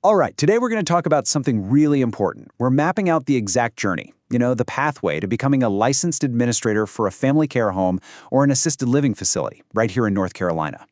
All right, today we're going to talk about something really important. We're mapping out the exact journey, the pathway to becoming a licensed administrator for a family care home or an assisted living facility right here in North Carolina.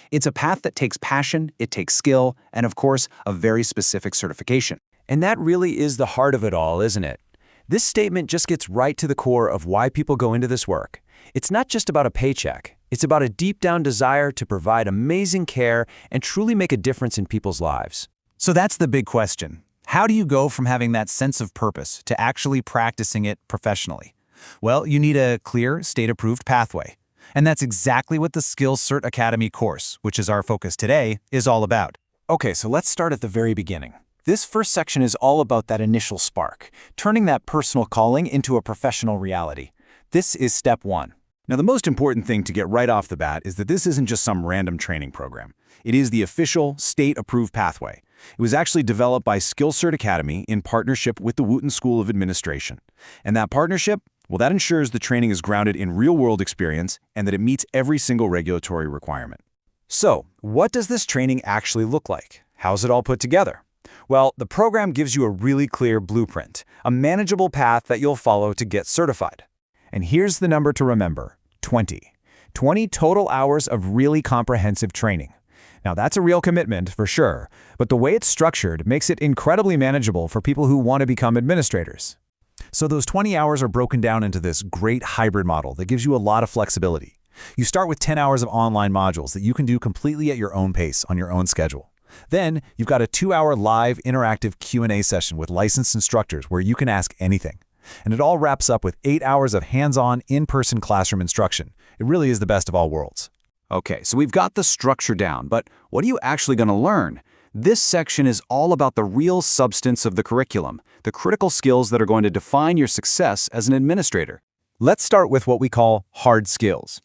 It's a path that takes passion, it takes skill, and of course, a very specific certification. And that really is the heart of it all, isn't it? This statement just gets right to the core of why people go into this work. It's not just about a paycheck. It's about a deep-down desire to provide amazing care and truly make a difference in people's lives. So that's the big question. How do you go from having that sense of purpose to actually practicing it professionally? Well, you need a clear, state-approved pathway. And that's exactly what the Skills Cert Academy course, which is our focus today, is all about. Okay, so let's start at the very beginning. This first section is all about that initial spark, turning that personal calling into a professional reality. This is step one. Now, the most important thing to get right off the bat is that this isn't just some random training program. It is the official, state-approved pathway. It was actually developed by Skills Cert Academy in partnership with the Wooten School of Administration. And that partnership, well, that ensures the training is grounded in real-world experience and that it meets every single regulatory requirement. So, what does this training actually look like? How's it all put together? Well, the program gives you a really clear blueprint, a manageable path that you'll follow to get certified. And here's the number to remember, 20. 20 total hours of really comprehensive training. Now, that's a real commitment, for sure, but the way it's structured makes it incredibly manageable for people who want to become administrators. So those 20 hours are broken down into this great hybrid model that gives you a lot of flexibility. You start with 10 hours of online modules that you can do completely at your own pace on your own schedule. Then, you've got a 2-hour live interactive Q&A session with licensed instructors where you can ask anything. And it all wraps up with 8 hours of hands-on, in-person classroom instruction. It really is the best of all worlds. Okay, so we've got the structure down, but what are you actually going to learn? This section is all about the real substance of the curriculum, the critical skills that are going to define your success as an administrator. Let's start with what we call hard skills.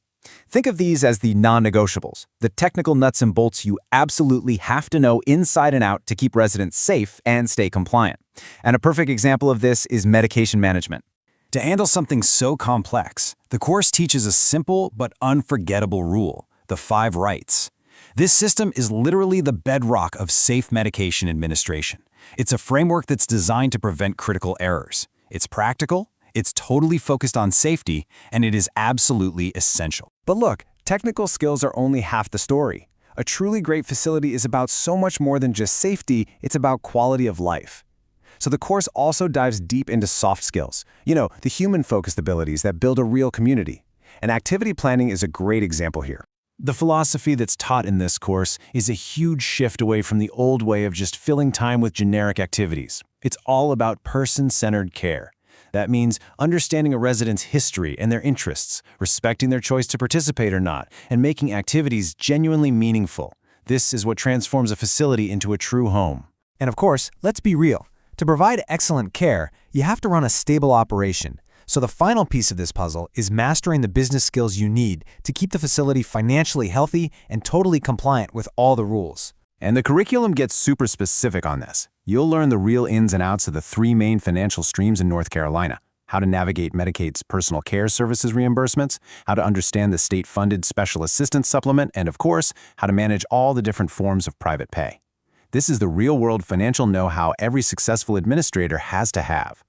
Think of these as the non-negotiables, the technical nuts and bolts you absolutely have to know inside and out to keep residents safe and stay compliant. And a perfect example of this is medication management. To handle something so complex, the course teaches a simple but unforgettable rule, the 5 rights. This system is literally the bedrock of safe medication administration. It's a framework that's designed to prevent critical errors. It's practical, it's totally focused on safety, and it is absolutely essential. But look, technical skills are only half the story. A truly great facility is about so much more than just safety, it's about quality of life. So the course also dives deep into soft skills, the human-focused abilities that build a real community. And activity planning is a great example here. The philosophy that's taught in this course is a huge shift away from the old way of just filling time with generic activities. It's all about person-centered care. That means understanding a resident's history and their interests, respecting their choice to participate or not, and making activities genuinely meaningful. This is what transforms a facility into a true home. And of course, let's be real. To provide excellent care, you have to run a stable operation. So the final piece of this puzzle is mastering the business skills you need to keep the facility financially healthy and totally compliant with all the rules. And the curriculum gets super specific on this. You'll learn the real ins and outs of the 3 main financial streams in North Carolina: how to navigate Medicaid's personal care services reimbursements, how to understand the state-funded special assistance supplement, and of course, how to manage all the different forms of private pay. This is the real-world financial know-how every successful administrator has to have.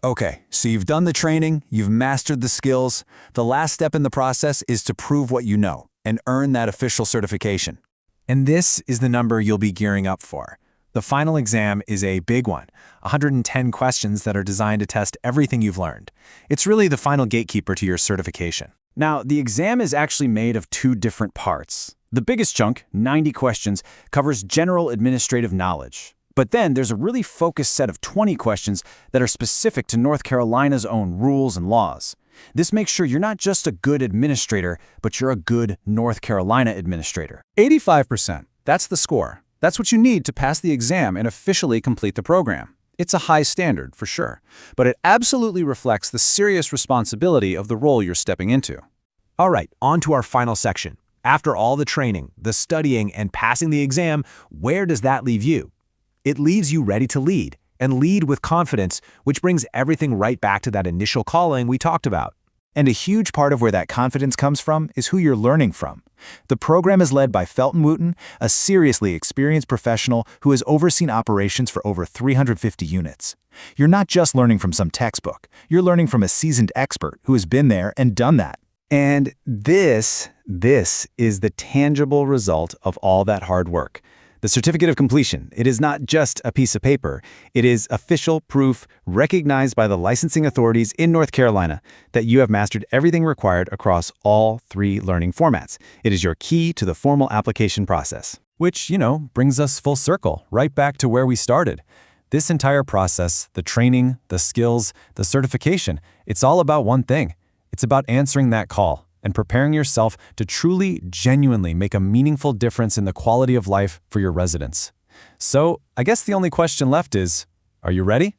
Okay, so you've done the training, you've mastered the skills. The last step in the process is to prove what you know and earn that official certification. And this is the number you'll be gearing up for. The final exam is a big one, 110 questions that are designed to test everything you've learned. It's really the final gatekeeper to your certification. Now, the exam is actually made of 2 different parts. The biggest chunk, 90 questions, covers general administrative knowledge. But then there's a really focused set of 20 questions that are specific to North Carolina's own rules and laws. This makes sure you're not just a good administrator, but you're a good North Carolina administrator. 85%. That's the score. That's what you need to pass the exam and officially complete the program. It's a high standard, for sure, but it absolutely reflects the serious responsibility of the role you're stepping into. All right, on to our final section. After all the training, the studying, and passing the exam, where does that leave you? It leaves you ready to lead, and lead with confidence, which brings everything right back to that initial calling we talked about. And a huge part of where that confidence comes from is who you're learning from. The program is led by Felton Wooten, a seriously experienced professional who has overseen operations for over 350 units. You're not just learning from some textbook. You're learning from a seasoned expert who has been there and done that. And this is the tangible result of all that hard work. The certificate of completion, it is not just a piece of paper. It is official proof recognized by the licensing authorities in North Carolina that you have mastered everything required across all 3 learning formats. It is your key to the formal application process. Which, brings us full circle, right back to where we started. This entire process, the training, the skills, the certification, it's all about one thing. It's about answering that call and preparing yourself to truly, genuinely make a meaningful difference in the quality of life for your residents. So, I guess the only question left is, are you ready?